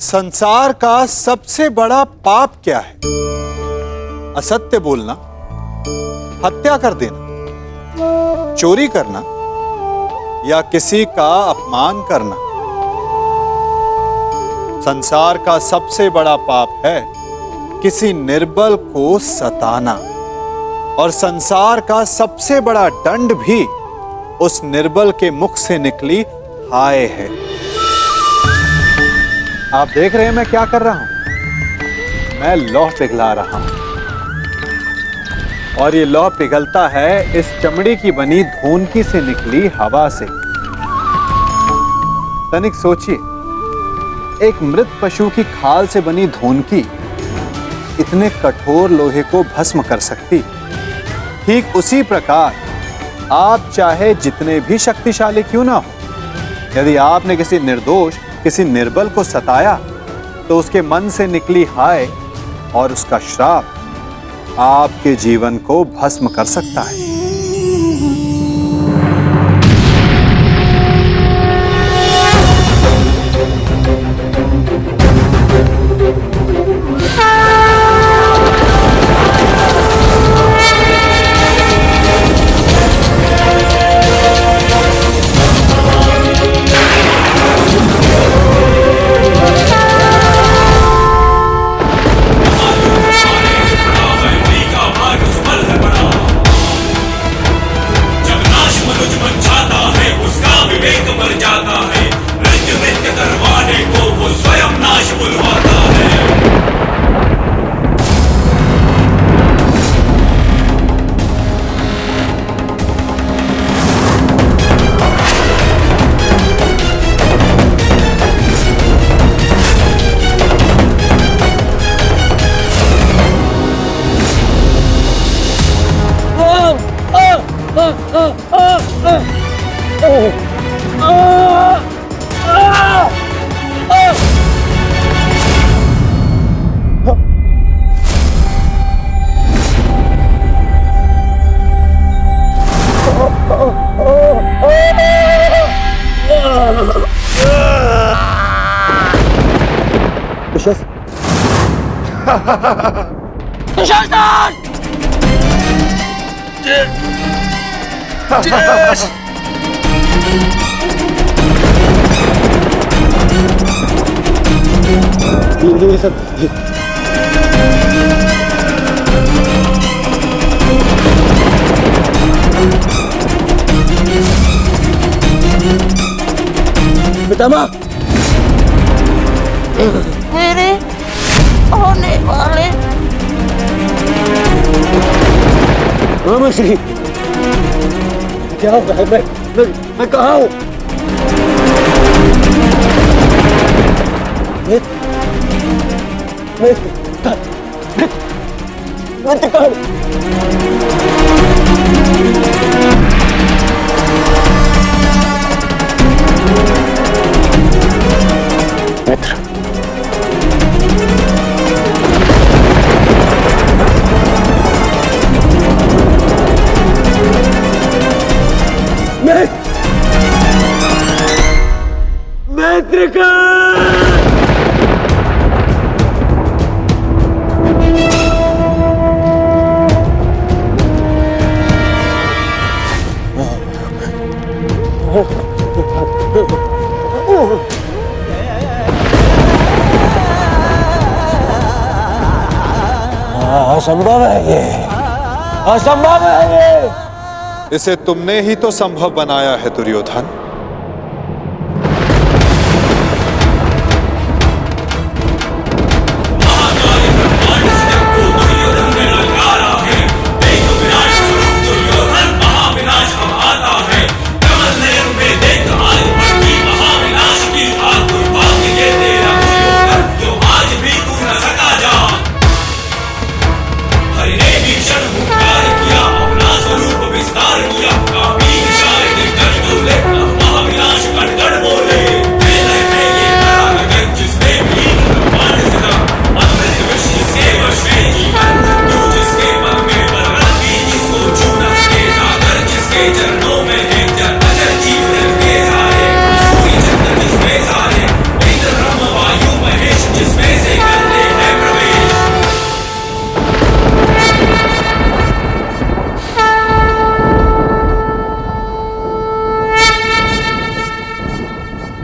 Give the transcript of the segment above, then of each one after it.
संसार का सबसे बड़ा पाप क्या है? असत्य बोलना, हत्या कर देना, चोरी करना या किसी का अपमान करना। संसार का सबसे बड़ा पाप है किसी निर्बल को सताना, और संसार का सबसे बड़ा दंड भी उस निर्बल के मुख से निकली हाय है। आप देख रहे हैं मैं क्या कर रहा हूं? मैं लौह पिघला रहा हूं, और ये लौह पिघलता है इस चमड़ी की बनी धोनकी से निकली हवा से। तनिक सोचिए, एक मृत पशु की खाल से बनी धोनकी इतने कठोर लोहे को भस्म कर सकती। ठीक उसी प्रकार आप चाहे जितने भी शक्तिशाली क्यों ना हो, यदि आपने किसी निर्दोष, किसी निर्बल को सताया, तो उसके मन से निकली हाय और उसका श्राप आपके जीवन को भस्म कर सकता है। पितामह, मेरे होने वाले मामा श्री, क्या हो रहा है? मैं कहाँ हूँ? असंभव है ये, असंभव है ये। इसे तुमने ही तो संभव बनाया है दुर्योधन। किया अपना स्वरूप विस्तार किया, काफी इशारे दिल कर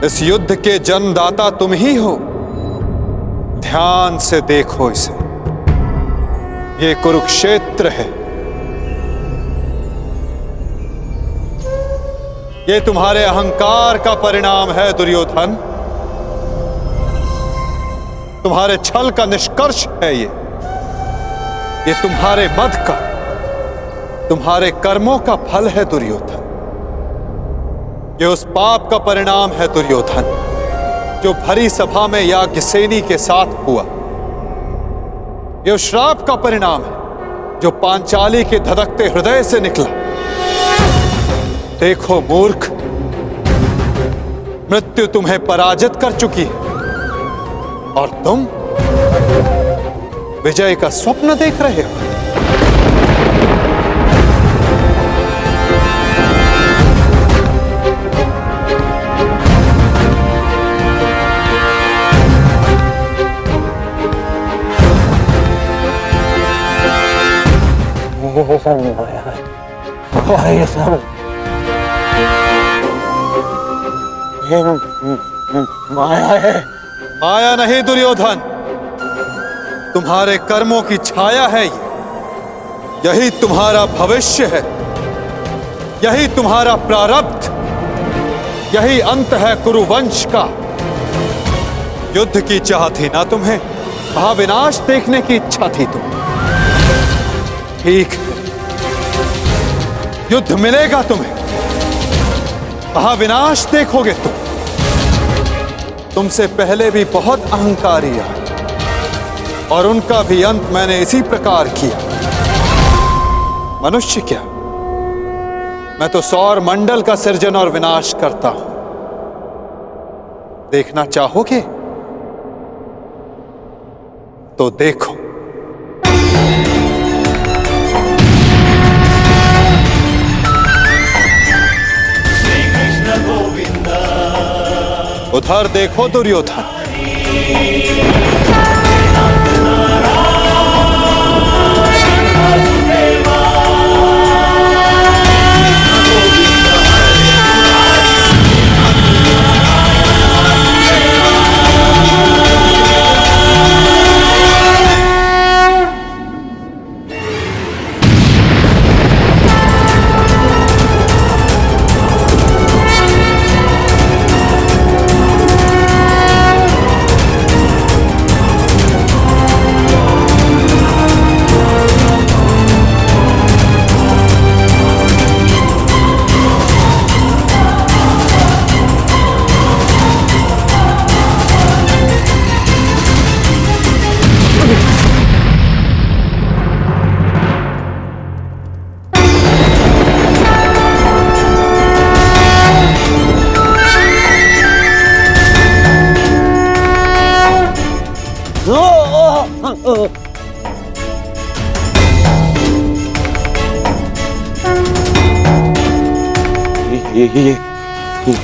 इस युद्ध के जन्मदाता तुम ही हो। ध्यान से देखो इसे, ये कुरुक्षेत्र है। ये तुम्हारे अहंकार का परिणाम है दुर्योधन। तुम्हारे छल का निष्कर्ष है ये तुम्हारे मद का, तुम्हारे कर्मों का फल है दुर्योधन। ये उस पाप का परिणाम है दुर्योधन जो भरी सभा में याज्ञसेनी के साथ हुआ। ये उस श्राप का परिणाम है जो पांचाली के धधकते हृदय से निकला। देखो मूर्ख, मृत्यु तुम्हें पराजित कर चुकी है और तुम विजय का स्वप्न देख रहे हो। ये सब माया है, ये सब माया है। माया नहीं दुर्योधन, तुम्हारे कर्मों की छाया है ये। यही तुम्हारा भविष्य है, यही तुम्हारा प्रारब्ध, यही अंत है कुरुवंश का। युद्ध की चाह थी ना तुम्हें, महाविनाश देखने की इच्छा थी तुम्हें। ठीक है, युद्ध मिलेगा तुम्हें, महाविनाश देखोगे तुम। तुमसे पहले भी बहुत अहंकारी आए और उनका भी अंत मैंने इसी प्रकार किया। मनुष्य क्या, मैं तो सौर मंडल का सृजन और विनाश करता हूं। देखना चाहोगे तो देखो। उधर देखो दुर्योधन।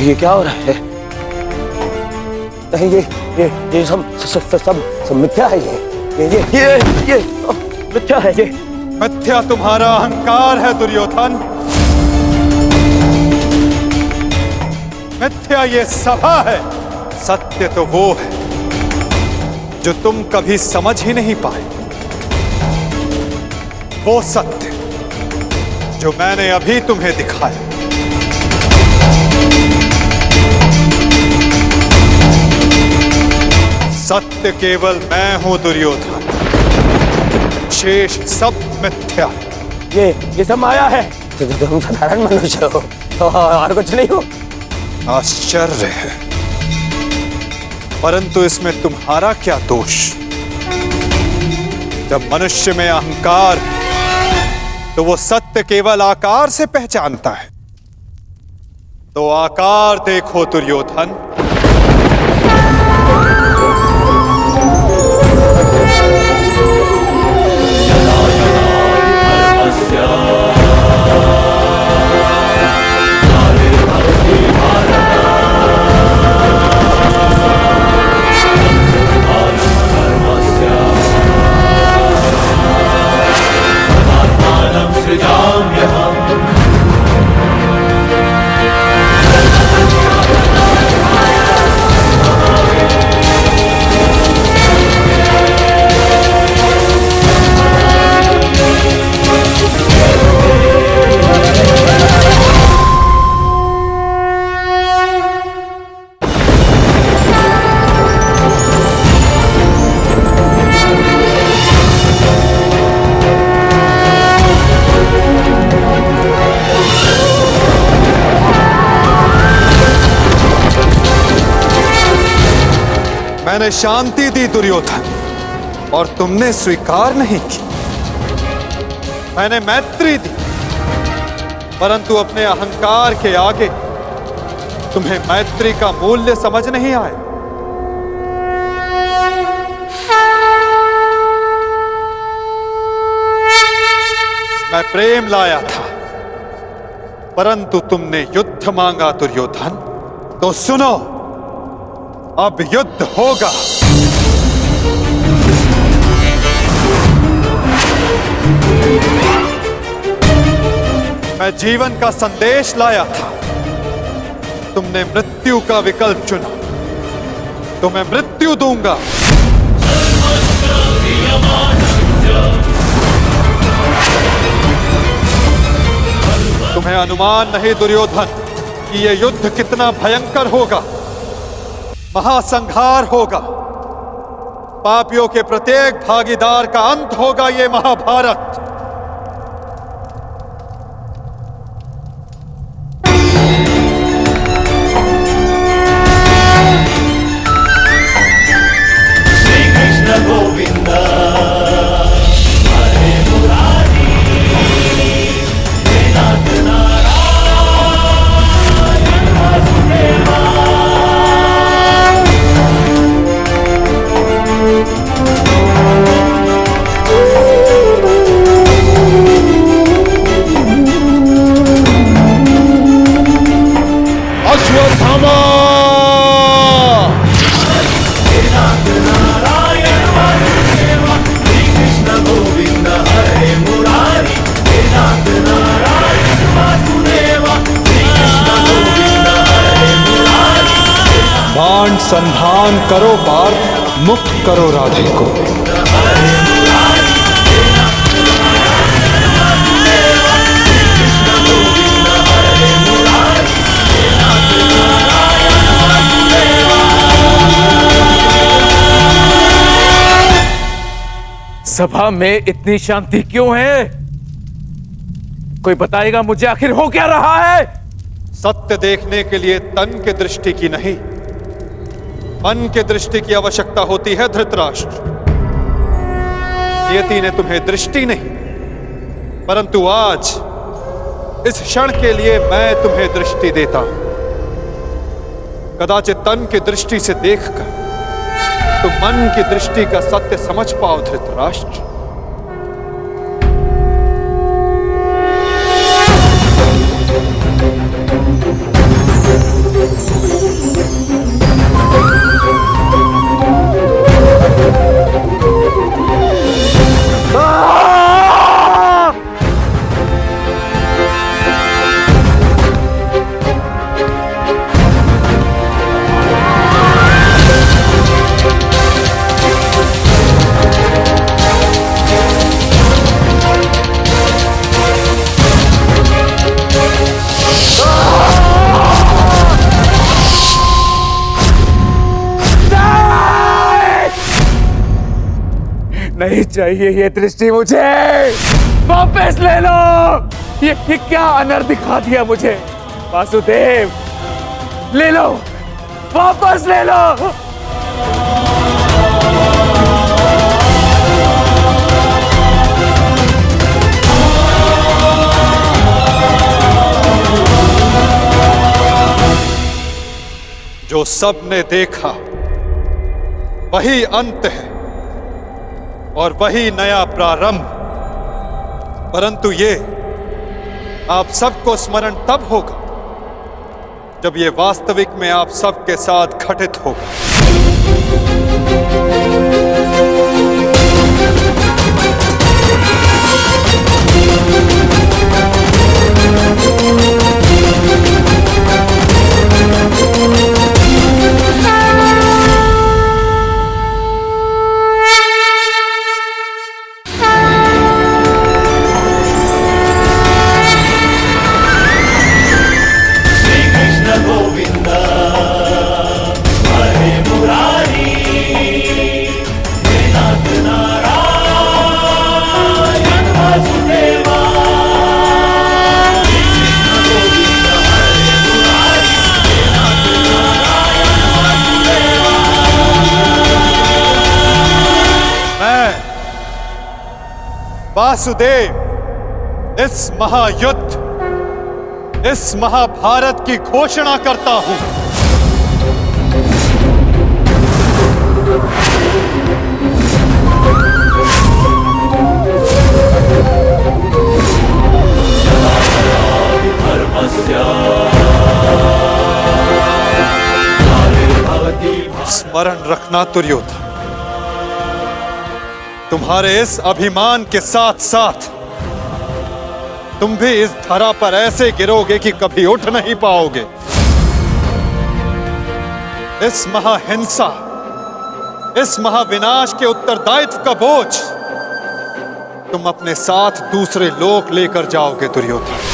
ये क्या हो रहा है? नहीं, ये सब मिथ्या है। ये मिथ्या है। ये मिथ्या तुम्हारा अहंकार है दुर्योधन। मिथ्या ये सभा है। सत्य तो वो है जो तुम कभी समझ ही नहीं पाए। वो सत्य जो मैंने अभी तुम्हें दिखाया। सत्य केवल मैं हूं दुर्योधन, शेष सब मिथ्या। ये सब माया है। तुम साधारण मनुष्य हो और कुछ नहीं हो। आश्चर्य है, परंतु इसमें तुम्हारा क्या दोष? जब मनुष्य में अहंकार, तो वो सत्य केवल आकार से पहचानता है। तो आकार देखो दुर्योधन। मैंने शांति दी दुर्योधन और तुमने स्वीकार नहीं की। मैंने मैत्री दी परंतु अपने अहंकार के आगे तुम्हें मैत्री का मूल्य समझ नहीं आया। मैं प्रेम लाया था परंतु तुमने युद्ध मांगा दुर्योधन। तो सुनो, अब युद्ध होगा। मैं जीवन का संदेश लाया था, तुमने मृत्यु का विकल्प चुना, तो मैं मृत्यु दूंगा। तुम्हें अनुमान नहीं दुर्योधन कि यह युद्ध कितना भयंकर होगा। महासंहार होगा, पापियों के प्रत्येक भागीदार का अंत होगा यह महाभारत। संधान करो पार्थ, मुक्त करो राजे को। सभा में इतनी शांति क्यों है? कोई बताएगा मुझे आखिर हो क्या रहा है? सत्य देखने के लिए तन की दृष्टि की नहीं, मन की दृष्टि की आवश्यकता होती है धृतराष्ट्र। नियति ने तुम्हें दृष्टि नहीं परंतु आज इस क्षण के लिए मैं तुम्हें दृष्टि देता हूं। कदाचित तन की दृष्टि से देखकर तुम मन की दृष्टि का सत्य समझ पाओ धृतराष्ट्र। नहीं चाहिए ये दृष्टि मुझे, वापस ले लो। ये क्या अनर्थ दिखा दिया मुझे। वासुदेव ले लो, वापस ले लो। जो सबने देखा वही अंत है और वही नया प्रारंभ। परंतु ये आप सबको स्मरण तब होगा जब ये वास्तविक में आप सबके साथ घटित होगा। Govinda, Hare वासुदेव इस महायुद्ध, इस महाभारत की घोषणा करता हूं। स्मरण रखना दुर्योधन, तुम्हारे इस अभिमान के साथ साथ तुम भी इस धरा पर ऐसे गिरोगे कि कभी उठ नहीं पाओगे। इस महाहिंसा, इस महाविनाश के उत्तरदायित्व का बोझ तुम अपने साथ दूसरे लोक लेकर जाओगे दुर्योधन।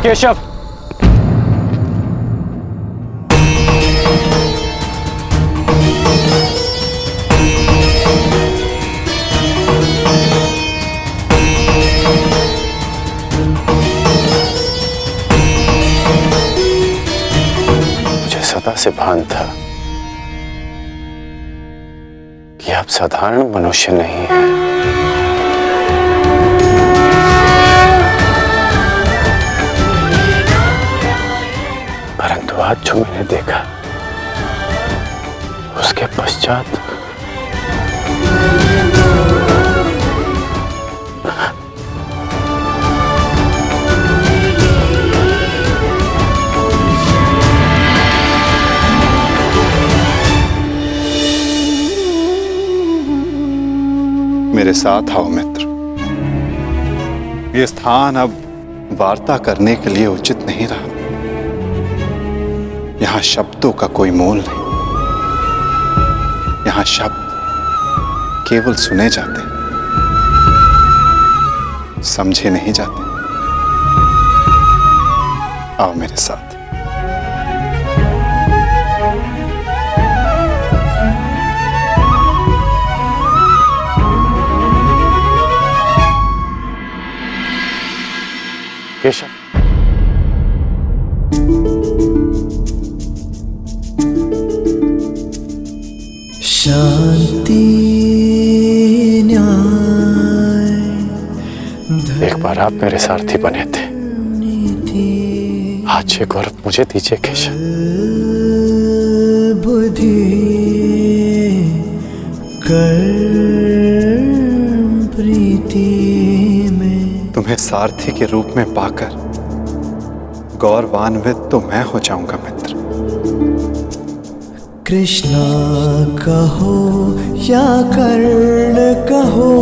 केशव, मुझे सदा से भान था कि आप साधारण मनुष्य नहीं हैं। परंतु आज जो मैंने देखा उसके पश्चात मेरे साथ आओ मित्र। ये स्थान अब वार्ता करने के लिए उचित नहीं रहा। यहां शब्दों का कोई मोल नहीं। यहां शब्द केवल सुने जाते, समझे नहीं जाते। आओ मेरे साथ। केशव, शांति न्याय एक बार आप मेरे सारथी बने थे, आज ये गौरव मुझे दीजिए केशव। बुद्धि कर्म प्रीति में। तुम्हें सारथी के रूप में पाकर गौरवान्वित तो मैं हो जाऊंगा मित्र। कृष्णा कहो या कर्ण कहो,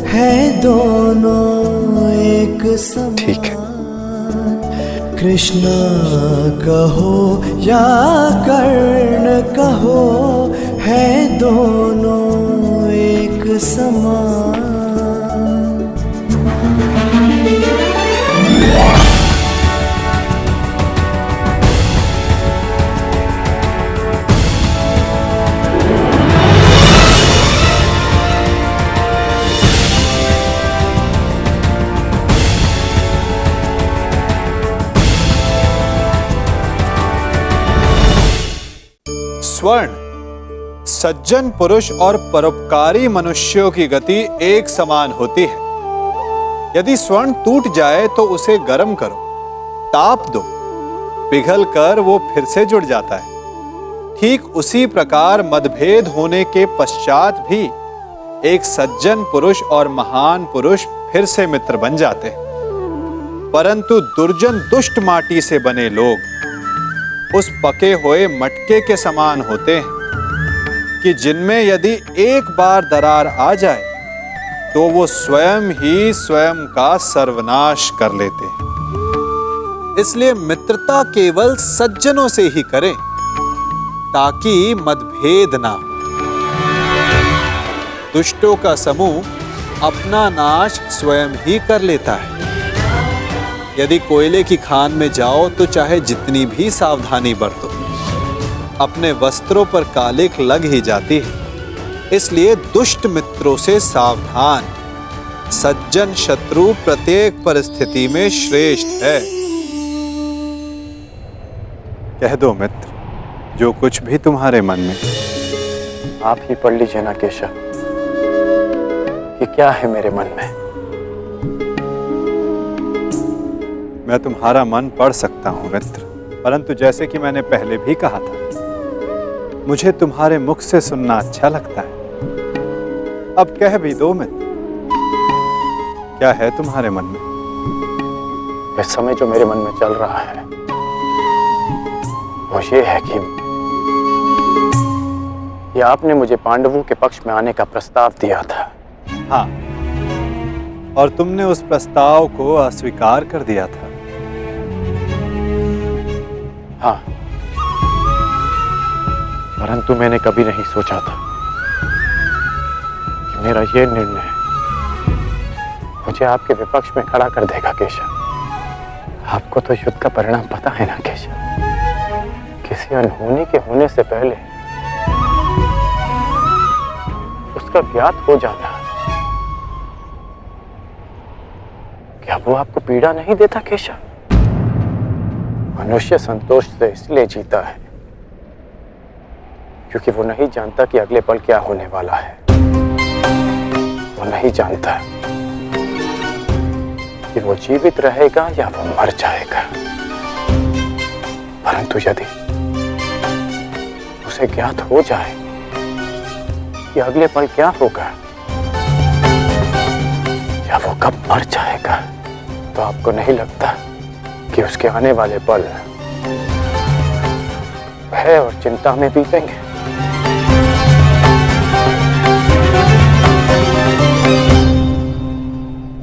है दोनों एक समान। ठीक है। कृष्णा कहो या कर्ण कहो, है दोनों एक समान। स्वर्ण, सज्जन पुरुष और परोपकारी मनुष्यों की गति एक समान होती है। यदि स्वर्ण टूट जाए तो उसे गर्म करो, ताप दो, पिघल कर वो फिर से जुड़ जाता है। ठीक उसी प्रकार मतभेद होने के पश्चात भी एक सज्जन पुरुष और महान पुरुष फिर से मित्र बन जाते हैं। परंतु दुर्जन दुष्ट माटी से बने लोग उस पके हुए मटके के समान होते हैं कि जिनमें यदि एक बार दरार आ जाए तो वो स्वयं ही स्वयं का सर्वनाश कर लेते हैं। इसलिए मित्रता केवल सज्जनों से ही करें ताकि मतभेद ना हो। दुष्टों का समूह अपना नाश स्वयं ही कर लेता है। यदि कोयले की खान में जाओ तो चाहे जितनी भी सावधानी बरतो, अपने वस्त्रों पर कालिख लग ही जाती है। इसलिए दुष्ट मित्रों से सावधान। सज्जन शत्रु प्रत्येक परिस्थिति में श्रेष्ठ है। कह दो मित्र, जो कुछ भी तुम्हारे मन में। आप ही पढ़ लीजिए ना केशव कि क्या है मेरे मन में। मैं तुम्हारा मन पढ़ सकता हूं मित्र, परंतु जैसे कि मैंने पहले भी कहा था, मुझे तुम्हारे मुख से सुनना अच्छा लगता है। अब कह भी दो मित्र, क्या है तुम्हारे मन में? इस समय जो मेरे मन में चल रहा है वो ये है कि आपने मुझे पांडवों के पक्ष में आने का प्रस्ताव दिया था। हाँ, और तुमने उस प्रस्ताव को अस्वीकार कर दिया था। हाँ, परंतु मैंने कभी नहीं सोचा था कि मेरा ये निर्णय मुझे आपके विपक्ष में खड़ा कर देगा केशव। आपको तो युद्ध का परिणाम पता है ना केशव। किसी अनहोनी के होने से पहले उसका ज्ञात हो जाना, क्या वो आपको पीड़ा नहीं देता केशव? मनुष्य संतोष से इसलिए जीता है क्योंकि वो नहीं जानता कि अगले पल क्या होने वाला है। वो नहीं जानता कि वो जीवित रहेगा या वो मर जाएगा। परंतु यदि उसे ज्ञात हो जाए कि अगले पल क्या होगा या वो कब मर जाएगा, तो आपको नहीं लगता कि उसके आने वाले पल भय और चिंता में बीतेंगे?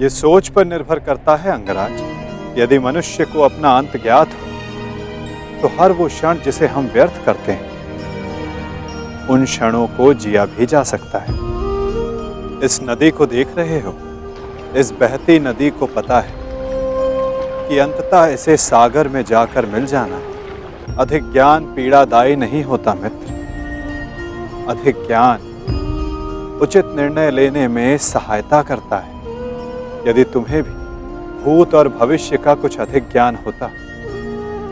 ये सोच पर निर्भर करता है अंगराज। यदि मनुष्य को अपना अंत ज्ञात हो तो हर वो क्षण जिसे हम व्यर्थ करते हैं, उन क्षणों को जिया भी जा सकता है। इस नदी को देख रहे हो? इस बहती नदी को पता है कि अंततः इसे सागर में जाकर मिल जाना। अधिक ज्ञान पीड़ादायी नहीं होता मित्र। अधिक ज्ञान उचित निर्णय लेने में सहायता करता है। यदि तुम्हें भी भूत और भविष्य का कुछ अधिक ज्ञान होता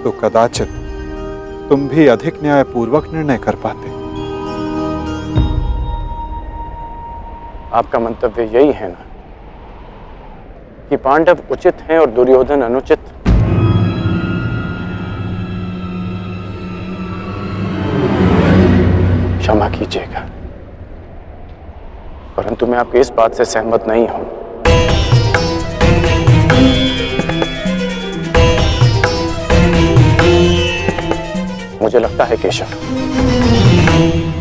तो कदाचित तुम भी अधिक न्यायपूर्वक निर्णय कर पाते। आपका मंतव्य यही है ना कि पांडव उचित हैं और दुर्योधन अनुचित? क्षमा कीजिएगा, परंतु मैं आपकी इस बात से सहमत नहीं हूं। मुझे लगता है केशव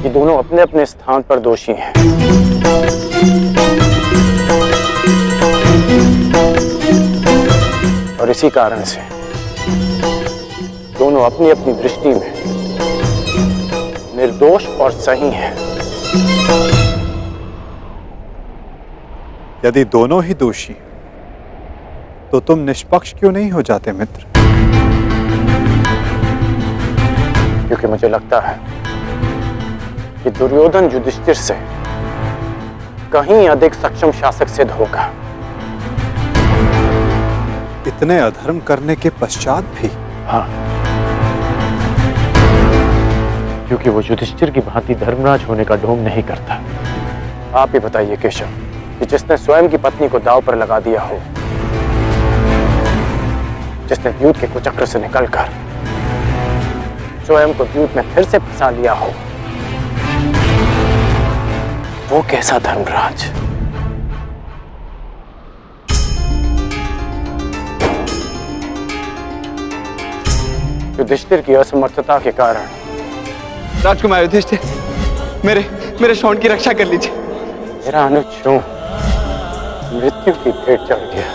कि दोनों अपने अपने स्थान पर दोषी हैं। और इसी कारण से दोनों अपनी अपनी दृष्टि में निर्दोष और सही हैं। यदि दोनों ही दोषी तो तुम निष्पक्ष क्यों नहीं हो जाते मित्र? क्योंकि मुझे लगता है कि दुर्योधन युधिष्ठिर से कहीं अधिक सक्षम शासक सिद्ध होगा। इतने अधर्म करने के पश्चात भी? हाँ, क्योंकि वो युधिष्ठिर की भांति धर्मराज होने का ढोंग नहीं करता। आप ही बताइए केशव कि जिसने स्वयं की पत्नी को दांव पर लगा दिया हो जिसने द्यूत के कुचक्र से निकलकर स्वयं को द्यूत में फिर से फंसा लिया हो, वो कैसा धर्मराज? युधिष्ठिर की असमर्थता के कारण। राजकुमार युधिष्ठिर, मेरे शौंड की रक्षा कर लीजिए। मेरा अनुज क्यों मृत्यु की भेंट चढ़ गया?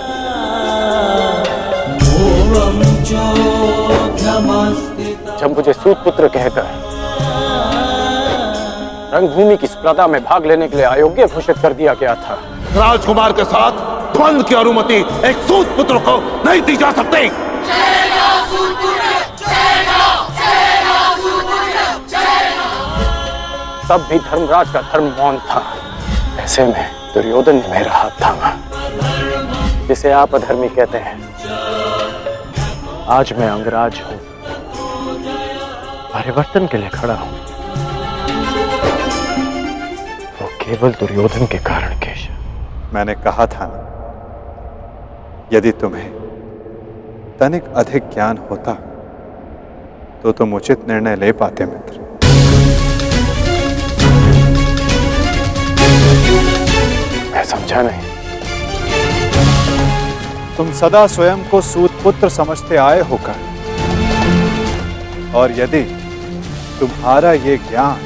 जब मुझे सूत पुत्र कहकर रंगभूमि की स्पर्धा में भाग लेने के लिए अयोग्य घोषित कर दिया गया था, राजकुमार के साथ द्वंद्व की अनुमति एक सूत पुत्र को नहीं दी जा सकती। तब भी धर्मराज का धर्म मौन था। ऐसे में दुर्योधन ने मेरा हाथ थामा, जिसे आप अधर्मी कहते हैं। आज मैं अंगराज हूं, परिवर्तन के लिए खड़ा हूं। वो केवल दुर्योधन के कारण केशव। मैंने कहा था ना, यदि तुम्हें तनिक अधिक ज्ञान होता तो तुम उचित निर्णय ले पाते मित्र। मैं समझा नहीं। तुम सदा स्वयं को सूत पुत्र समझते आए होकर, और यदि तुम्हारा ये ज्ञान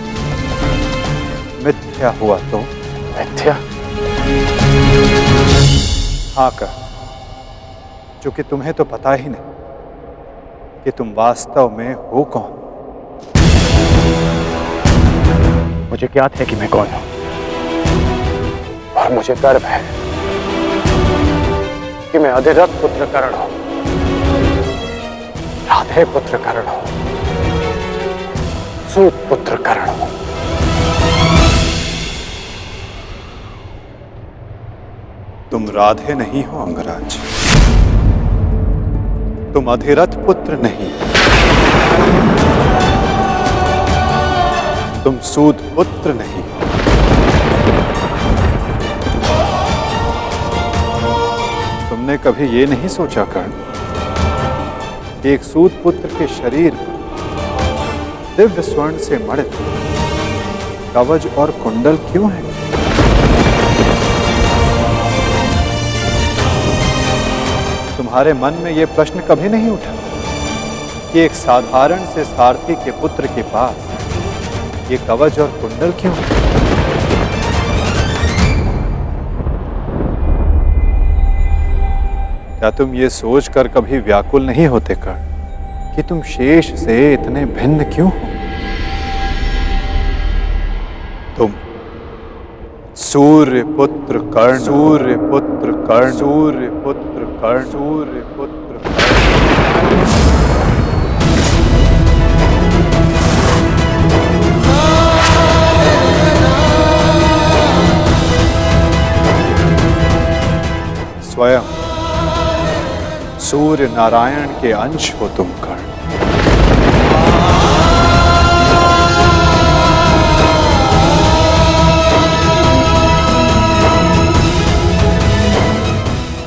मिथ्या हुआ तो? मिथ्या? हाँ कर, क्योंकि तुम्हें तो पता ही नहीं कि तुम वास्तव में हो कौन। मुझे ज्ञात है कि मैं कौन हूं, और मुझे गर्व है कि मैं अधिरथ पुत्र कर्ण हूं, राधे पुत्र कर्ण हूं, सूत पुत्र कर्ण हूं। तुम राधे नहीं हो अंगराज, तुम अधिरथ पुत्र नहीं, तुम सूत पुत्र नहीं। तुमने कभी ये नहीं सोचा कर्ण कि एक सूत पुत्र के शरीर पर दिव्य स्वर्ण से मणित कवच और कुंडल क्यों है? तुम्हारे मन में यह प्रश्न कभी नहीं उठा कि एक साधारण से सारथी के पुत्र के पास ये कवच और कुंडल क्यों है? क्या तुम ये सोचकर कभी व्याकुल नहीं होते कर्ण कि तुम शेष से इतने भिन्न क्यों हो? तुम सूर्य पुत्र कर्ण, सूर्य पुत्र कर्ण, सूर्य पुत्र कर्ण, सूर्य पुत्र कर्ण। स्वयं सूर्य नारायण के अंश हो तुम कर्ण।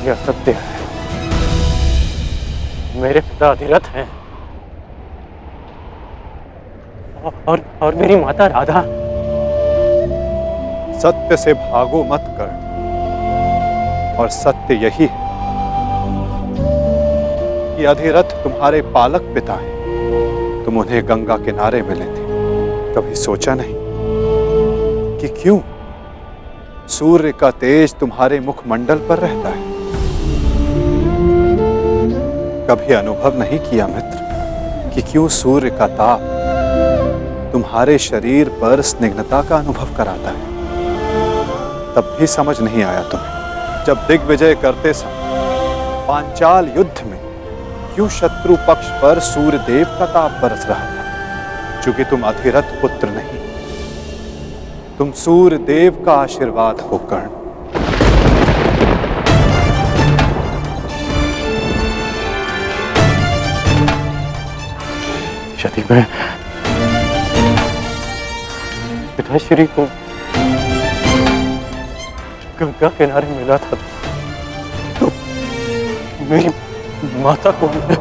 यह सत्य है, मेरे पिता अधिरथ हैं, और मेरी माता राधा। सत्य से भागो मत कर्ण, और सत्य यही है कि अधिरथ तुम्हारे पालक पिता हैं। तुम उन्हें गंगा किनारे मिले थे, कभी सोचा नहीं कि क्यों सूर्य का तेज तुम्हारे मुखमंडल पर रहता है? कभी अनुभव नहीं किया मित्र कि क्यों सूर्य का ताप तुम्हारे शरीर पर स्निग्धता का अनुभव कराता है? तब भी समझ नहीं आया तुम्हें जब दिग्विजय करते समय पांचाल युद्ध में क्यों शत्रु पक्ष पर सूर्य देव का ताप बरस रहा था? क्योंकि तुम अधिरथ पुत्र नहीं, तुम सूर्य देव का आशीर्वाद हो कर्ण। यदि मैं पिताश्री को गंगा किनारे मिला था तो माता कौन है?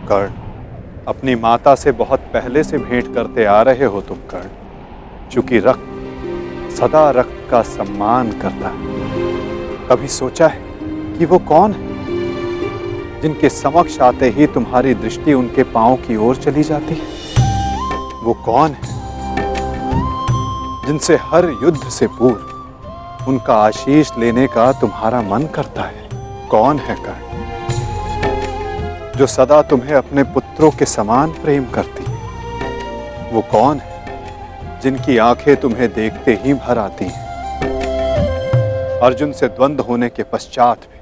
कर्ण, अपनी माता से बहुत पहले से भेंट करते आ रहे हो तुम कर्ण। चूंकि रक्त सदा रक्त का सम्मान करता है। कभी सोचा है कि वो कौन है जिनके समक्ष आते ही तुम्हारी दृष्टि उनके पांव की ओर चली जाती है? वो कौन है जिनसे हर युद्ध से पूर्व उनका आशीष लेने का तुम्हारा मन करता है? कौन है कर्ण जो सदा तुम्हें अपने पुत्रों के समान प्रेम करती है? वो कौन है जिनकी आंखें तुम्हें देखते ही भर आती हैं? अर्जुन से द्वंद्व होने के पश्चात भी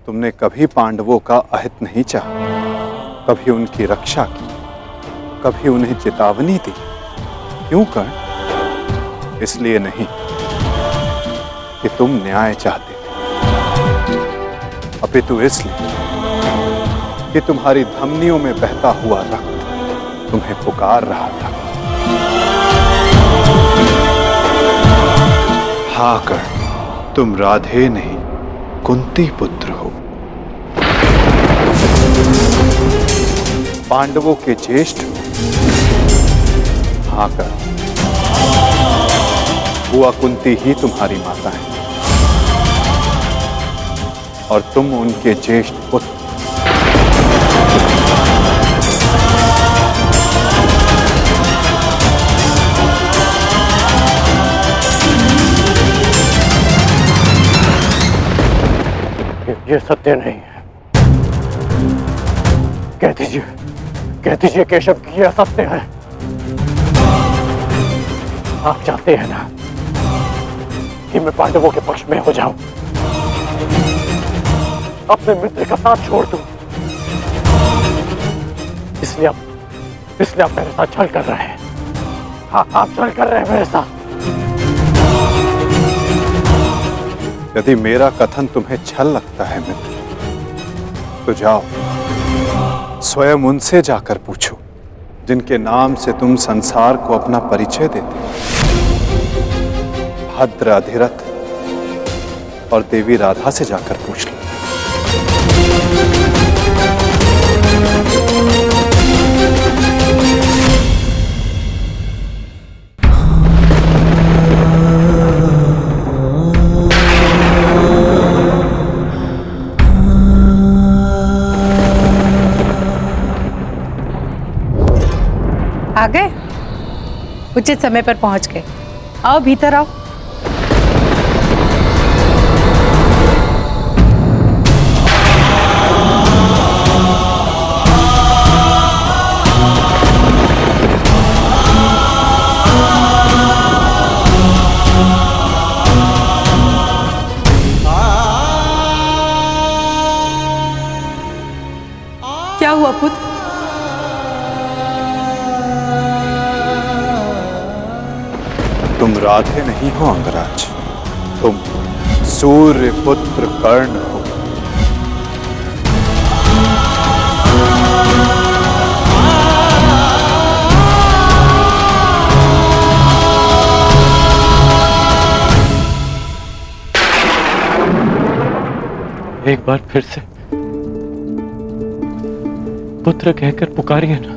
तुमने कभी पांडवों का अहित नहीं चाहा, कभी उनकी रक्षा की, कभी उन्हें चेतावनी दी। क्यों कर्ण? इसलिए नहीं कि तुम न्याय चाहते थे, अपितु इसलिए कि तुम्हारी धमनियों में बहता हुआ रक्त तुम्हें पुकार रहा था। हाँ कर्ण, तुम राधे नहीं कुंती पुत्र हो, पांडवों के ज्येष्ठ हो। हाँ कर्ण, बुआ कुंती ही तुम्हारी माता है और तुम उनके ज्येष्ठ पुत्र। ये सत्य नहीं है। कह दीजिए केशव कि यह सत्य है। आप चाहते हैं ना कि मैं पांडवों के पक्ष में हो जाऊं, अपने मित्र का साथ छोड़ दूं, इसलिए आप मेरे साथ छल कर रहे हैं। हाँ, आप छल कर रहे हैं मेरे साथ। यदि मेरा कथन तुम्हें छल लगता है मित्र, तो जाओ स्वयं उनसे जाकर पूछो जिनके नाम से तुम संसार को अपना परिचय देते। भद्र अधिरथ और देवी राधा से जाकर पूछ लो। आ गए? उचित समय पर पहुंच गए। आओ भीतर आओ। क्या हुआ पुत्र? तुम राधे नहीं हो अंगराज, तुम सूर्य पुत्र कर्ण हो। एक बार फिर से पुत्र कहकर पुकारिए ना।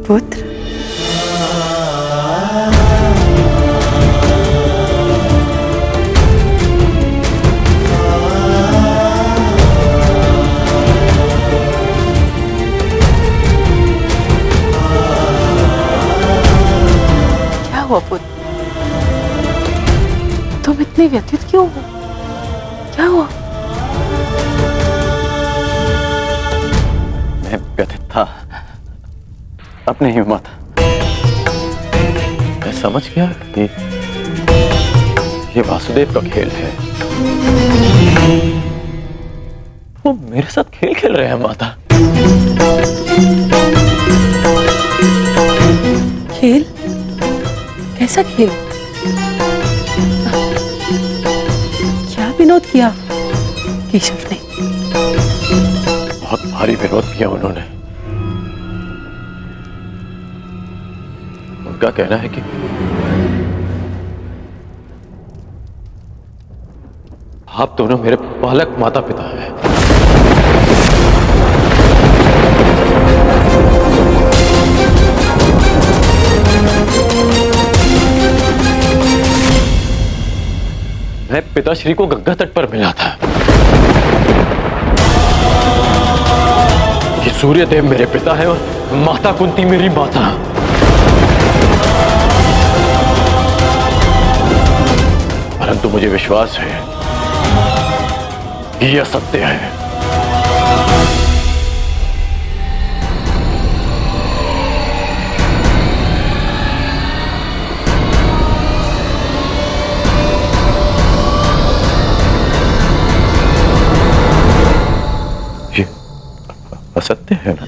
पुत्र? क्या हुआ पुत्र? तुम इतने व्यथित क्यों हो? क्या हुआ? मैं व्यथित था अपने ही माता। मैं समझ गया कि ये वासुदेव का खेल है। वो मेरे साथ खेल खेल रहे हैं माता। खेल? कैसा खेल? क्या विनोद किया केशव ने? बहुत भारी विरोध किया उन्होंने। उनका कहना है कि आप दोनों मेरे पालक माता पिता हैं। मैं पिताश्री को गंगा तट पर मिला था कि सूर्यदेव मेरे पिता है और माता कुंती मेरी माता। परंतु मुझे विश्वास है कि यह सत्य है। ये असत्य है ना?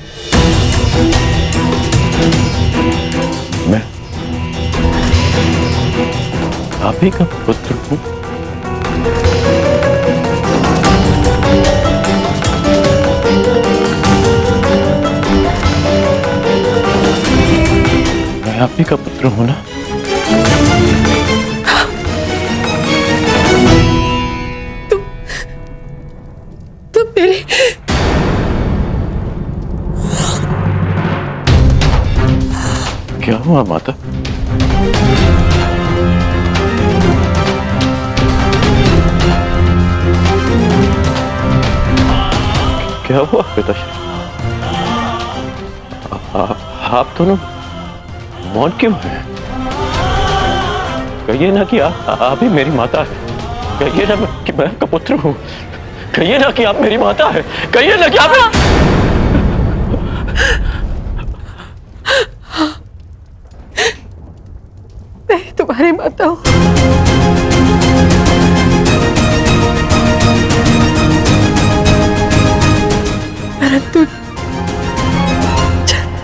मैं आप ही का पुत्र हूं। मैं आप ही का पुत्र हूं ना? तुम मेरे क्या हुआ माता? क्या हुआ पिताश्री? आप दोनों मौन क्यों हैं? कहिए ना कि आप ही मेरी माता है। कहिए ना कि मैं आपका पुत्र हूं। कहिए ना कि आप मेरी माता है। कहिए ना कि आप मैं तुम्हारी माता हूं। परंतु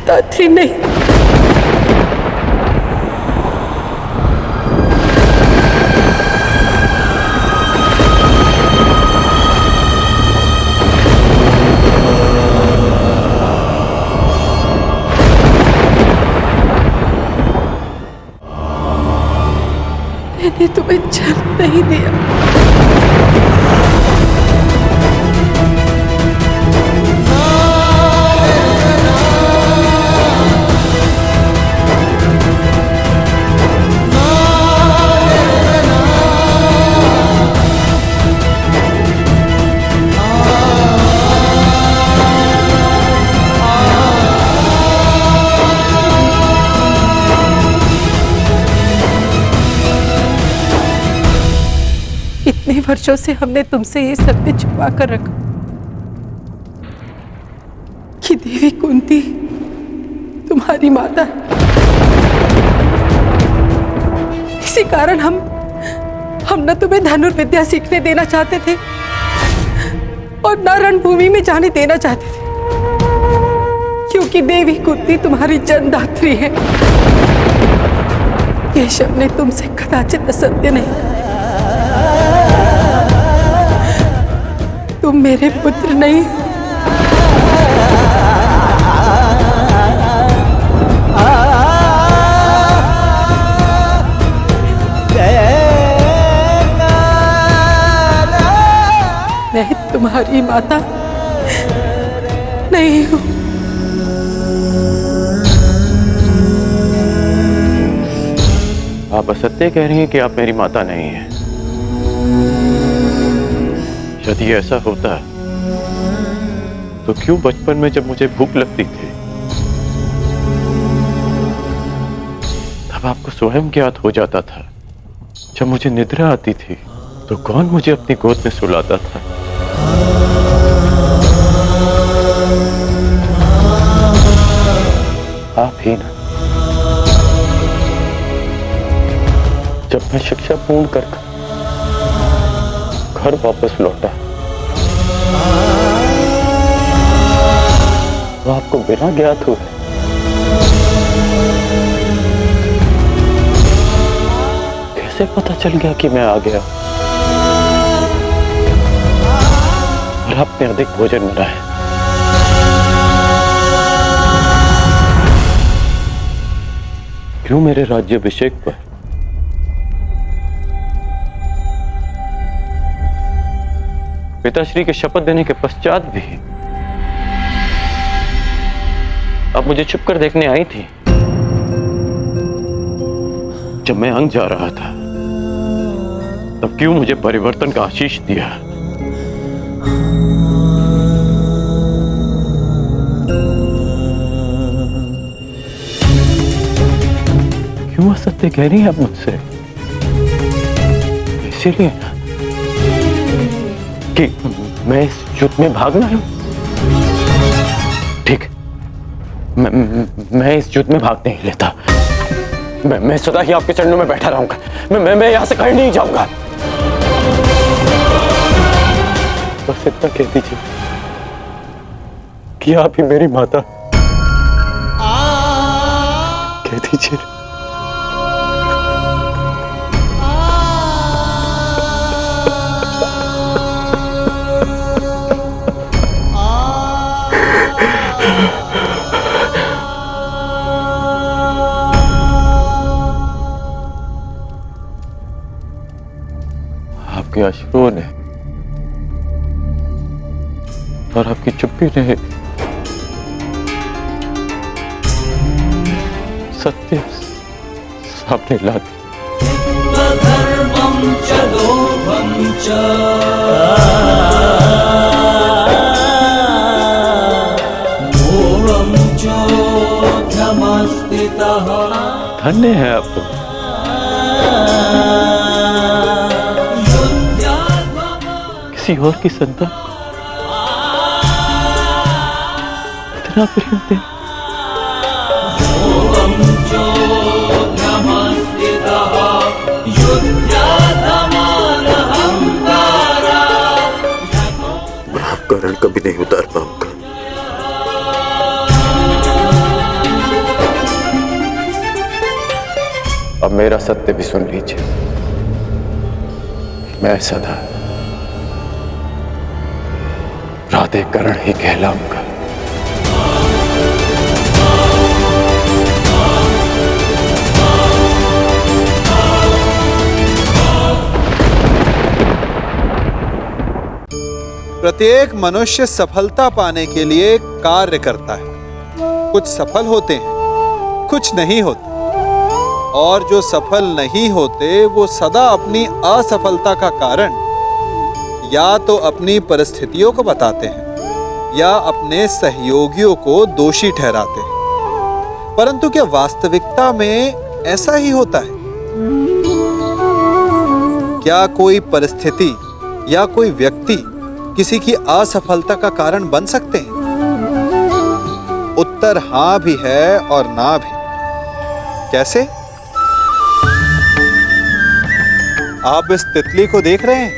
दात्री नहीं। मैंने तुम्हें जन्म नहीं दिया। इतने वर्षों से हमने तुमसे ये सत्य छुपा कर रखा कि देवी कुंती तुम्हारी माता है। इसी कारण हम न तुम्हें धनुर्विद्या सीखने देना चाहते थे और न रणभूमि में जाने देना चाहते थे, क्योंकि देवी कुंती तुम्हारी जन्मदात्री है। केशव ने तुमसे कदाचित असत्य नहीं कहा। तुम मेरे पुत्र नहीं। मैं तुम्हारी माता नहीं हूं। आप असत्य कह रही हैं कि आप मेरी माता नहीं हैं। यदि ऐसा होता तो क्यों बचपन में जब मुझे भूख लगती थी तब आपको स्वयं ज्ञात हो जाता था? जब मुझे निद्रा आती थी तो कौन मुझे अपनी गोद में सुलाता था? आप ही ना। जब मैं शिक्षा पूर्ण कर घर वापस लौटा तो आपको बिना ज्ञात हुए कैसे पता चल गया कि मैं आ गया और आपने अधिक भोजन बनाया? क्यों मेरे राज्याभिषेक पर पिताश्री के शपथ देने के पश्चात भी आप मुझे छुप कर देखने आई थी जब मैं अंग जा रहा था, तब क्यों मुझे परिवर्तन का आशीष दिया? क्यों असत्य कह रही है आप मुझसे? इसीलिए ना कि मैं इस युद्ध में भाग लाया हूं। ठीक, मैं इस युद्ध में भाग नहीं लेता। मैं सदा ही आपके चरणों में बैठा रहूंगा। मैं यहां से कहीं नहीं जाऊंगा। बस इतना कह दीजिए कि आप ही मेरी माता। कह दीजिए। आपके अश्रुओं ने और आपकी चुप्पी ने सत्य सामने ला दी। धन्य है आप तो। किसी और की संतान इतना प्रेम दे। मैं आपका ऋण कभी नहीं उतार पाऊंगा। अब मेरा सत्य भी सुन लीजिए। मैं सदा प्राधिकरण ही कहलाऊंगा। प्रत्येक मनुष्य सफलता पाने के लिए कार्य करता है। कुछ सफल होते हैं, कुछ नहीं होते, और जो सफल नहीं होते वो सदा अपनी असफलता का कारण या तो अपनी परिस्थितियों को बताते हैं या अपने सहयोगियों को दोषी ठहराते हैं। परंतु क्या वास्तविकता में ऐसा ही होता है? क्या कोई परिस्थिति या कोई व्यक्ति किसी की असफलता का कारण बन सकते हैं? उत्तर हां भी है और ना भी। कैसे? आप इस तितली को देख रहे हैं?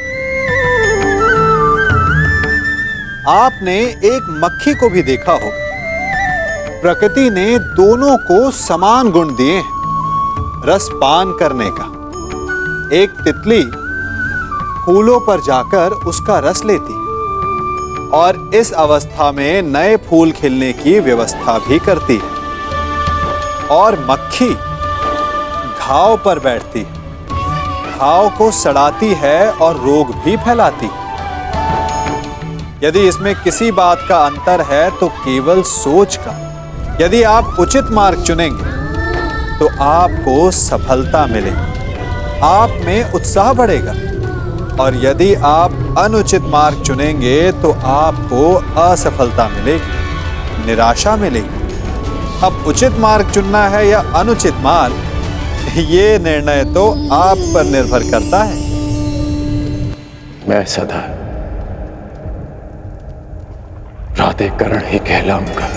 आपने एक मक्खी को भी देखा होगा। प्रकृति ने दोनों को समान गुण दिए हैं रस पान करने का। एक तितली फूलों पर जाकर उसका रस लेती है और इस अवस्था में नए फूल खिलने की व्यवस्था भी करती है। और मक्खी घाव पर बैठती है, घाव को सड़ाती है और रोग भी फैलाती है। यदि इसमें किसी बात का अंतर है तो केवल सोच का। यदि आप उचित मार्ग चुनेंगे तो आपको सफलता मिलेगी, आप में उत्साह बढ़ेगा, और यदि आप अनुचित मार्ग चुनेंगे तो आपको असफलता मिलेगी, निराशा मिलेगी। अब उचित मार्ग चुनना है या अनुचित मार्ग, ये निर्णय तो आप पर निर्भर करता है। मैं सदा प्राधिकरण ही कहलाऊंगा।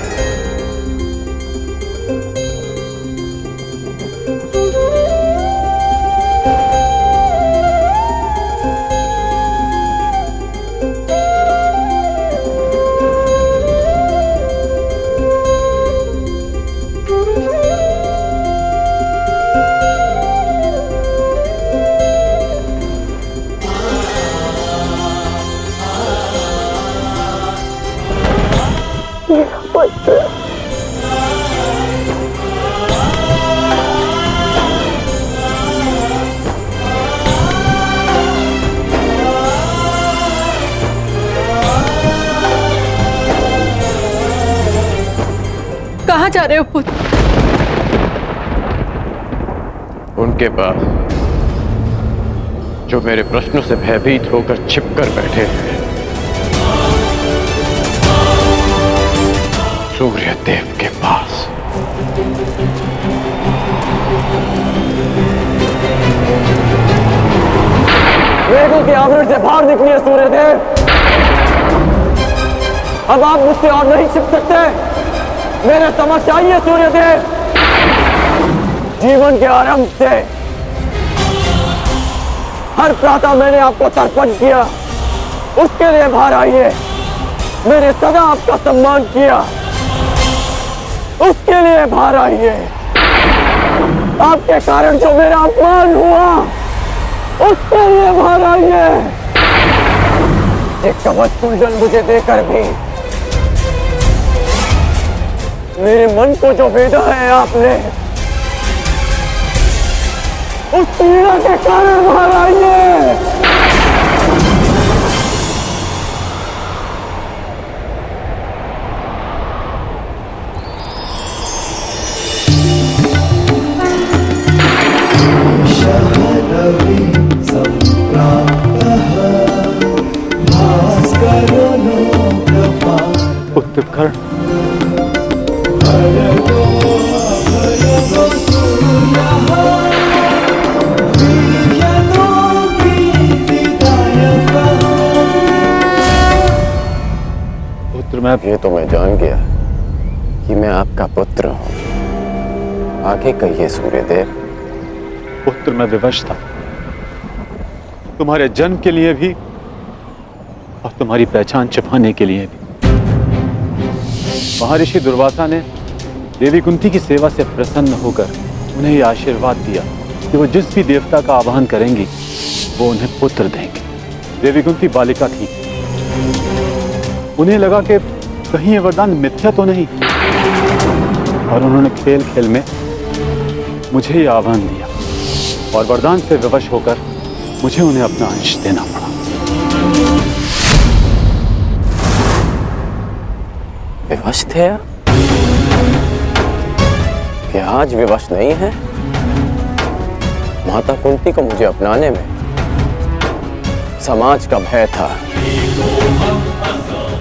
पुत्र जा रहे हो पुत्र? उनके पास जो मेरे प्रश्नों से भयभीत होकर छिपकर बैठे हैं, सूर्य देव के पास। मेघों के आवरण से बाहर निकलिए सूर्यदेव। अब आप मुझसे और नहीं छिप सकते। मेरे समक्ष आइए सूर्यदेव। जीवन के आरंभ से हर प्रातः मैंने आपको तर्पण किया, उसके लिए बाहर आइए। मैंने सदा आपका सम्मान किया, उसके लिए बाहर आइए। आपके कारण जो मेरा अपमान हुआ, उसके लिए बाहर आइए। एक कवच कुंडल मुझे देकर भी मेरे मन को जो भेदा है आपने, उस पीड़ा के कारण बाहर आइए। पुत्र कर्ण, पुत्र मैं ये तो मैं जान गया कि मैं आपका पुत्र हूं। आगे कहिए सूर्यदेव। पुत्र मैं विवश था, तुम्हारे जन्म के लिए भी और तुम्हारी पहचान छिपाने के लिए भी। महर्षि दुर्वासा ने देवी कुंती की सेवा से प्रसन्न होकर उन्हें यह आशीर्वाद दिया कि वो जिस भी देवता का आवाहन करेंगी वो उन्हें पुत्र देंगे। देवी कुंती बालिका थी, उन्हें लगा कि कहीं ये वरदान मिथ्या तो नहीं, और उन्होंने खेल खेल में मुझे ये आह्वान दिया और वरदान से विवश होकर मुझे उन्हें अपना अंश देना पड़ा। विवश थे आप? क्या आज विवश नहीं है? माता कुंती को मुझे अपनाने में समाज का भय था,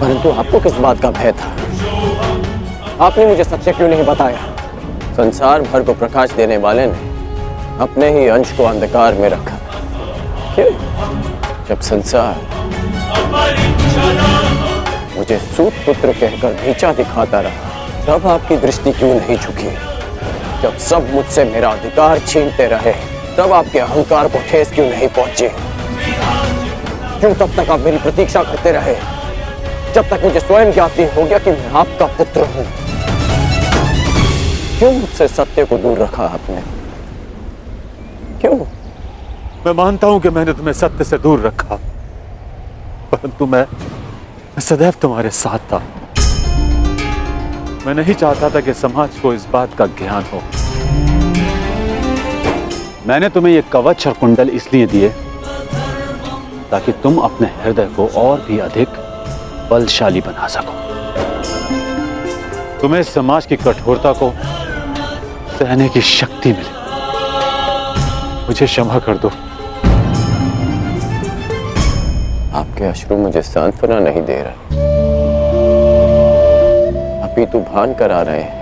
परंतु आपको किस बात का भय था? आपने मुझे सत्य क्यों नहीं बताया? संसार भर को प्रकाश देने वाले ने अपने ही अंश को अंधकार में रखा। क्यों? जब संसार मुझे सूत पुत्र कहकर नीचा दिखाता रहा, तब आपकी दृष्टि क्यों नहीं झुकी? जब सब मुझसे मेरा अधिकार छीनते रहे, तब आपके अहंकार को ठेस क्यों नहीं पहुंची? क्यों तब तक आप मेरी प्रतीक्षा करते रहे, जब तक मुझे स्वयं ज्ञात हो गया कि मैं आपका पुत्र हूं? क्यों मुझसे सत्य को दूर रखा आपने? क्यों? मैं मानता हूं कि मैंने तुम्हें सत्य से दूर रखा, परंतु मैं सदैव तुम्हारे साथ था। मैं नहीं चाहता था कि समाज को इस बात का ज्ञान हो। मैंने तुम्हें यह कवच और कुंडल इसलिए दिए ताकि तुम अपने हृदय को और भी अधिक बलशाली बना सको। तुम्हें समाज की कठोरता को सहने की शक्ति मिले। मुझे क्षमा कर दो। आपके अश्रु मुझे सांत्वना नहीं दे रहा, अपितु भान करा रहे हैं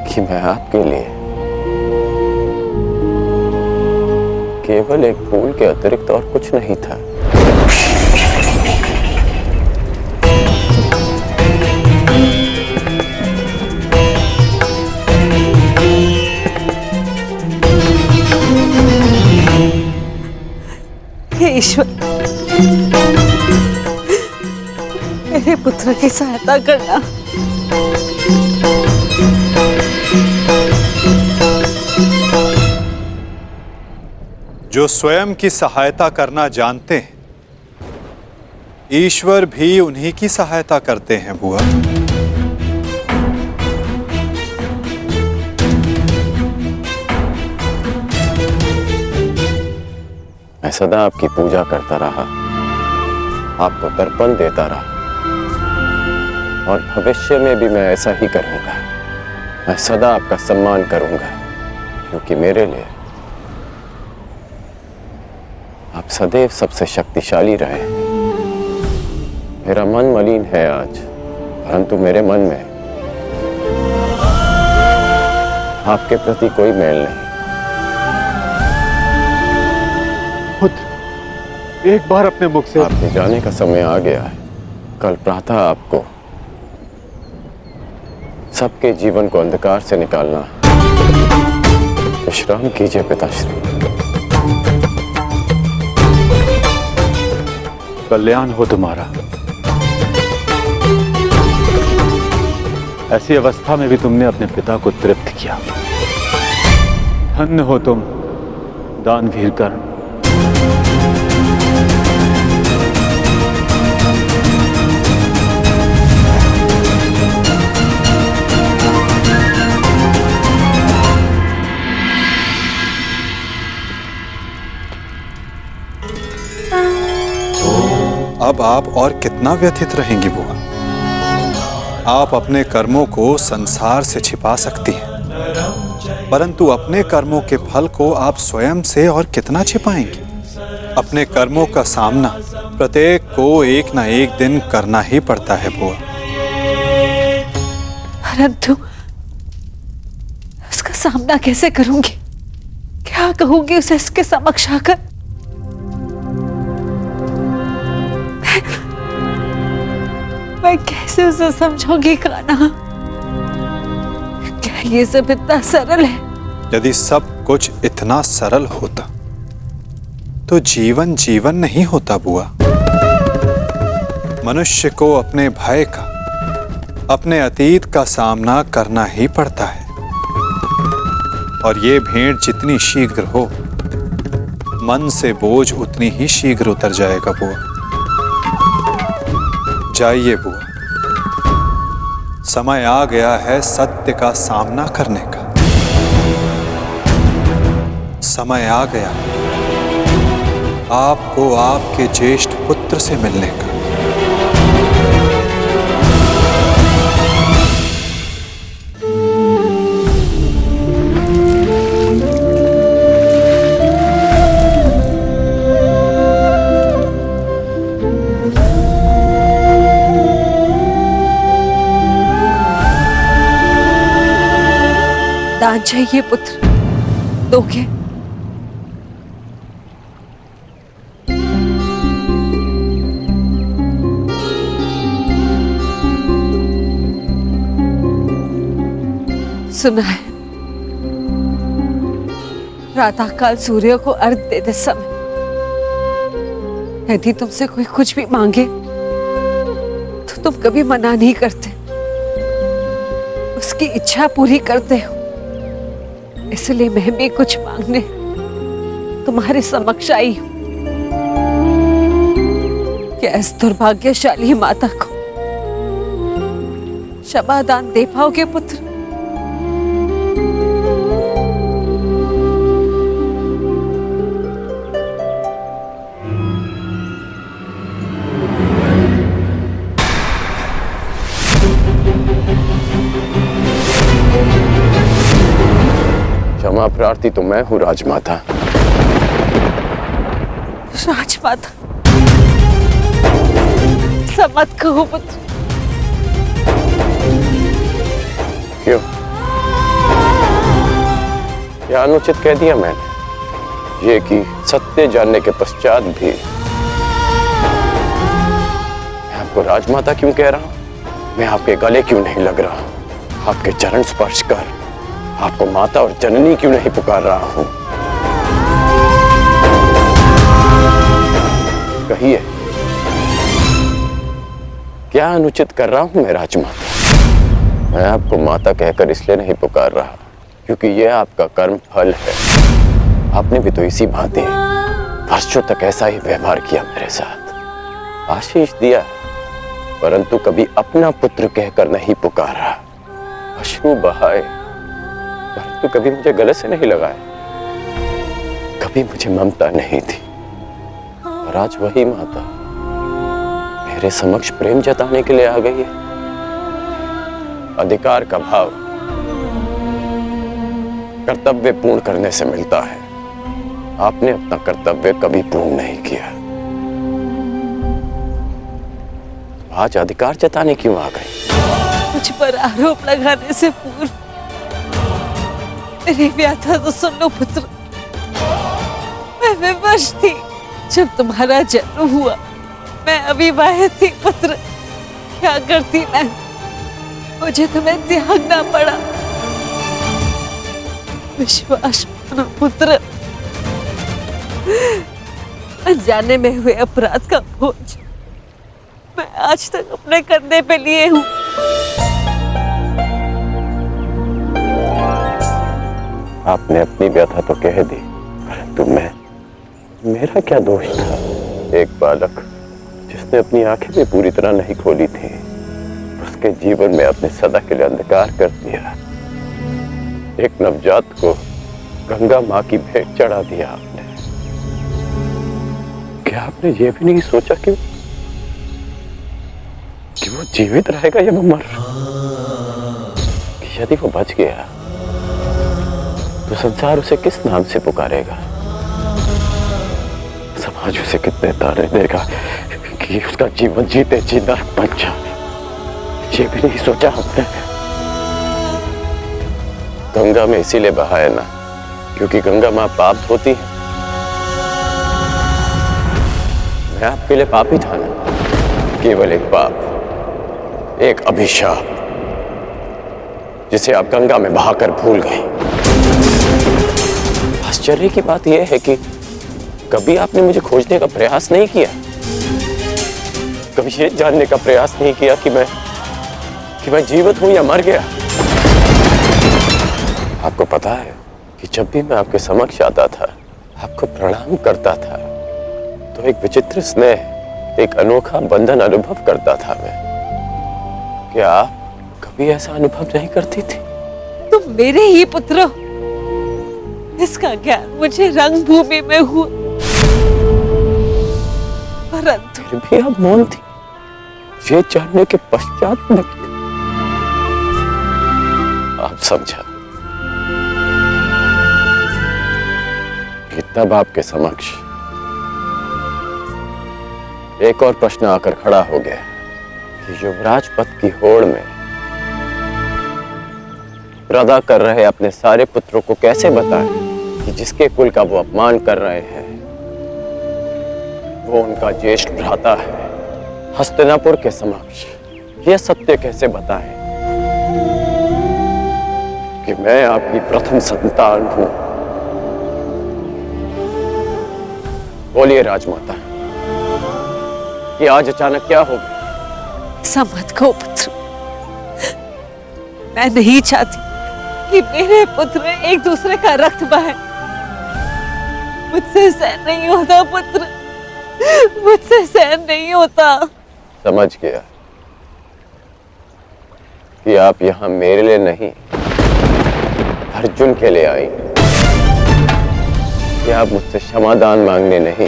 कि मैं आपके लिए केवल एक फूल के अतिरिक्त और कुछ नहीं था। हे ईश्वर, मेरे पुत्र की सहायता करना। जो स्वयं की सहायता करना जानते हैं, ईश्वर भी उन्हीं की सहायता करते हैं बुआ। मैं सदा आपकी पूजा करता रहा, आपको तर्पण देता रहा, और भविष्य में भी मैं ऐसा ही करूंगा। मैं सदा आपका सम्मान करूंगा, क्योंकि मेरे लिए आप सदैव सबसे शक्तिशाली रहे। मेरा मन मलिन है आज, परंतु मेरे मन में आपके प्रति कोई मेल नहीं। पुत्र, एक बार अपने मुख से आपके जाने का समय आ गया है। कल प्रातः आपको सबके जीवन को अंधकार से निकालना है। विश्राम कीजिए पिताश्री। कल्याण हो तुम्हारा। ऐसी अवस्था में भी तुमने अपने पिता को तृप्त किया। धन्य हो तुम, दानवीर कर्ण। अब आप और कितना व्यथित रहेंगी बुआ? आप अपने कर्मों को संसार से छिपा सकती हैं, परंतु अपने कर्मों के फल को आप स्वयं से और कितना छिपाएंगी? अपने कर्मों का सामना प्रत्येक को एक ना एक दिन करना ही पड़ता है बुआ। परंतु उसका सामना कैसे करूंगी? क्या कहूंगी उसे इसके समक्ष आकर? मैं कैसे उसे समझाऊंगी कान्हा? क्या ये सब इतना सरल है? यदि सब कुछ इतना सरल होता तो जीवन जीवन नहीं होता बुआ। मनुष्य को अपने भय का, अपने अतीत का सामना करना ही पड़ता है, और ये भेंट जितनी शीघ्र हो, मन से बोझ उतनी ही शीघ्र उतर जाएगा बुआ। जाइए बुआ, समय आ गया है सत्य का सामना करने का। समय आ गया आपको आपके ज्येष्ठ पुत्र से मिलने का। दान चाहिए पुत्र, दोगे? सुना है प्रातःकाल सूर्य को अर्घ देते समय यदि तुमसे कोई कुछ भी मांगे तो तुम कभी मना नहीं करते, उसकी इच्छा पूरी करते हो। इसलिए मैं भी कुछ मांगने तुम्हारे समक्ष आई हूं। क्या इस दुर्भाग्यशाली माता को क्षमा दान दे पाओगे पुत्र? क्षमा प्रार्थी तो मैं हूं राजमाता। राजमाता सब मत कहो पुत्र। क्यों? क्या अनुचित कह दिया मैंने? ये कि सत्य जानने के पश्चात भी मैं आपको राजमाता क्यों कह रहा हूं? मैं आपके गले क्यों नहीं लग रहा हूं? आपके चरण स्पर्श कर आपको माता और जननी क्यों नहीं पुकार रहा हूं? कहिए, क्या अनुचित कर रहा हूं मैं राजमाता? मैं आपको माता कहकर इसलिए नहीं पुकार रहा क्योंकि यह आपका कर्म फल है। आपने भी तो इसी भांति वर्षों तक ऐसा ही व्यवहार किया मेरे साथ, आशीष दिया, परंतु कभी अपना पुत्र कहकर नहीं पुकारा। अश्रु बहाए परंतु कभी मुझे गले से नहीं लगाया, कभी मुझे ममता नहीं थी। और आज वही माता मेरे समक्ष प्रेम जताने के लिए आ गई है। अधिकार का भाव कर्तव्य पूर्ण करने से मिलता है। आपने अपना कर्तव्य कभी पूर्ण नहीं किया। आज अधिकार जताने क्यों आ गए? मुझ पर आरोप लगाने से पूर्व मेरी व्याथा तो सुन लो पुत्र। मैं विवश थी जब तुम्हारा जन्म हुआ। मैं अविवाहित थी पुत्र। क्या करती मैं? मुझे तुम्हें त्यागना पड़ा। विश्वास मानो पुत्र। अनजाने में हुए अपराध का बोझ मैं आज तक अपने कंधे पे लिए हूँ। आपने अपनी व्यथा तो कह दी, परंतु मेरा क्या दोष था? एक बालक जिसने अपनी आंखें भी पूरी तरह नहीं खोली थी, उसके जीवन में आपने सदा के लिए अंधकार कर दिया। एक नवजात को गंगा माँ की भेंट चढ़ा दिया आपने। क्या आपने ये भी नहीं सोचा कि वो जीवित रहेगा या वो मर? कि यदि वो बच गया तो संसार उसे किस नाम से पुकारेगा? समाज उसे कितने ताने देगा कि उसका जीवन जीते जी नरक बन जाए? ये भी नहीं सोचा हमने। गंगा में इसीलिए बहाया ना क्योंकि गंगा मां पाप धोती है। मैं आपके लिए पापी था ना, केवल एक पाप, एक अभिशाप जिसे आप गंगा में बहाकर भूल गए। आश्चर्य की बात यह है कि कभी आपने मुझे खोजने का प्रयास नहीं किया, कभी ये जानने का प्रयास नहीं किया कि मैं जीवित हूं या मर गया। आपको पता है कि जब भी मैं आपके समक्ष आता था, आपको प्रणाम करता था, तो एक विचित्र स्नेह, एक अनोखा बंधन अनुभव करता था मैं। क्या आप कभी ऐसा अनुभव नहीं करती थी? तुम मेरे ही पुत्र हो। इसका ज्ञान मुझे रंगभूमि में हुआ, परंतु फिर भी आप मौन थी। ये जानने के पश्चात में आप समझा कि तब आपके समक्ष एक और प्रश्न आकर खड़ा हो गया कि युवराज पद की होड़ में प्रदा कर रहे अपने सारे पुत्रों को कैसे बताएं कि जिसके कुल का वो अपमान कर रहे हैं वो उनका ज्येष्ठ भ्राता है। हस्तिनापुर के समक्ष यह सत्य कैसे बताएं कि मैं आपकी प्रथम संतान हूं? बोलिए राजमाता, कि आज अचानक क्या हो गया? ऐसा मत कहो पुत्र। मैं नहीं चाहती कि मेरे पुत्र एक दूसरे का रक्त बहाए। मुझसे सहन नहीं होता पुत्र, मुझसे सहन नहीं होता। समझ गया कि आप यहां मेरे लिए नहीं, अर्जुन के लिए आई। कि आप मुझसे क्षमादान मांगने नहीं,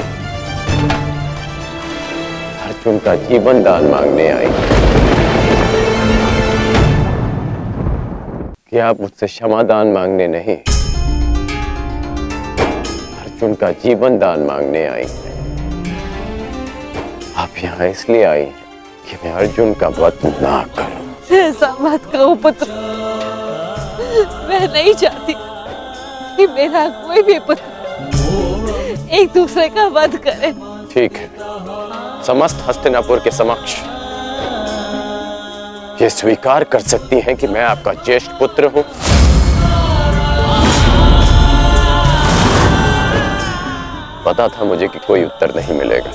अर्जुन का जीवन दान मांगने आई। कि आप मुझसे क्षमादान मांगने नहीं, अर्जुन का जीवन दान मांगने आई। आप यहाँ इसलिए आई कि मैं अर्जुन का वध ना करूं। ऐसा मत कहो पुत्र। मैं नहीं चाहती कि मेरा कोई भी पुत्र एक दूसरे का वध करे। ठीक है, समस्त हस्तिनापुर के समक्ष ये स्वीकार कर सकती हैं कि मैं आपका ज्येष्ठ पुत्र हूं। पता था मुझे कि कोई उत्तर नहीं मिलेगा।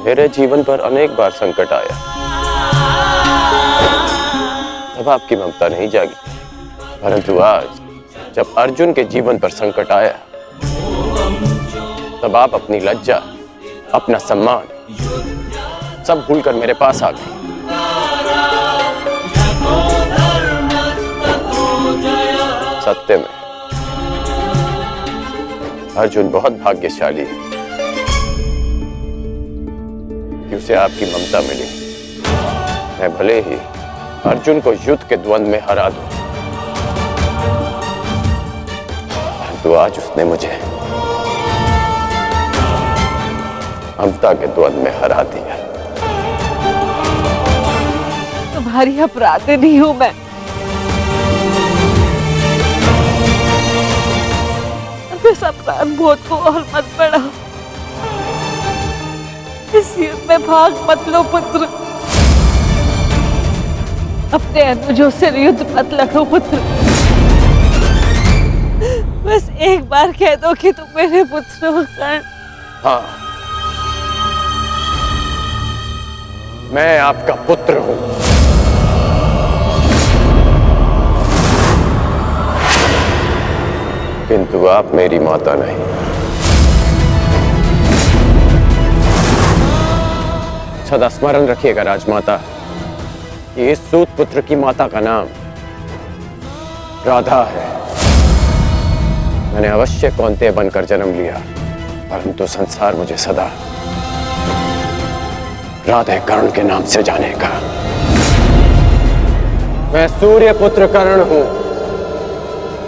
मेरे जीवन पर अनेक बार संकट आया, तब आपकी ममता नहीं जागी। परंतु आज जब अर्जुन के जीवन पर संकट आया, तब आप अपनी लज्जा, अपना सम्मान सब भूलकर मेरे पास आ गए। सत्य में अर्जुन बहुत भाग्यशाली है कि उसे आपकी ममता मिली। मैं भले ही अर्जुन को युद्ध के द्वंद में हरा दूं, परंतु आज उसने मुझे ममता के द्वंद में हरा दिया। तुम्हारी अपराधी नहीं हूं मैं। इस अपराध बोध को और मत बढ़ाओ। इस युद्ध में भाग मत लो पुत्र। अपने अनुजों से युद्ध मत लड़ो पुत्र। बस एक बार कह दो कि तुम मेरे पुत्र हो कर्ण। हाँ, मैं आपका पुत्र हूं, किंतु आप मेरी माता नहीं। सदा स्मरण रखिएगा राजमाता कि इस सूत पुत्र की माता का नाम राधा है। मैंने अवश्य कौंतेय बनकर जन्म लिया, परंतु संसार मुझे सदा राधे कर्ण के नाम से जानेगा। मैं सूर्य पुत्र कर्ण हूं,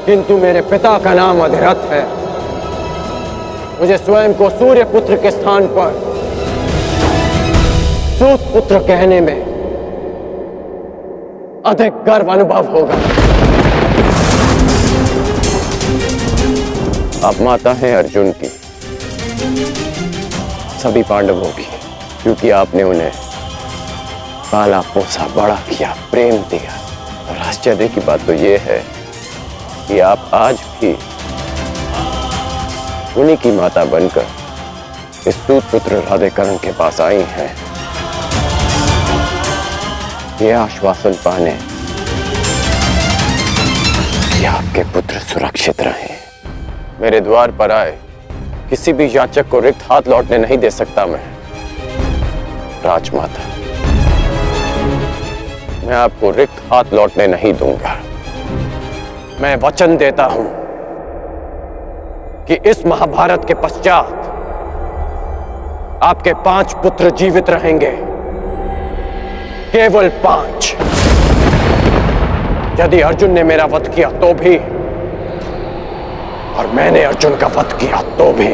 किंतु मेरे पिता का नाम अधिरथ है। मुझे स्वयं को सूर्य पुत्र के स्थान पर सूत पुत्र कहने में अधिक गर्व अनुभव होगा। आप माता हैं अर्जुन की, सभी पांडवों की, क्योंकि आपने उन्हें पाला पोसा, बड़ा किया, प्रेम दिया। और आश्चर्य की बात तो यह है कि आप आज भी उन्हीं की माता बनकर इस सूत पुत्र राधे कर्ण के पास आई हैं, यह आश्वासन पाने कि आपके पुत्र सुरक्षित रहे। मेरे द्वार पर आए किसी भी याचक को रिक्त हाथ लौटने नहीं दे सकता मैं। राजमाता, मैं आपको रिक्त हाथ लौटने नहीं दूंगा। मैं वचन देता हूं कि इस महाभारत के पश्चात आपके 5 पुत्र जीवित रहेंगे, केवल 5। यदि अर्जुन ने मेरा वध किया तो भी, और मैंने अर्जुन का वध किया तो भी।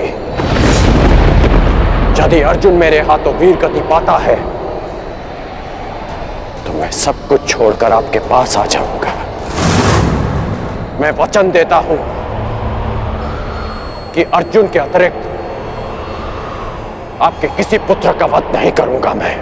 यदि अर्जुन मेरे हाथों वीर गति पाता है तो मैं सब कुछ छोड़कर आपके पास आ जाऊंगा। मैं वचन देता हूं कि अर्जुन के अतिरिक्त आपके किसी पुत्र का वध नहीं करूंगा मैं।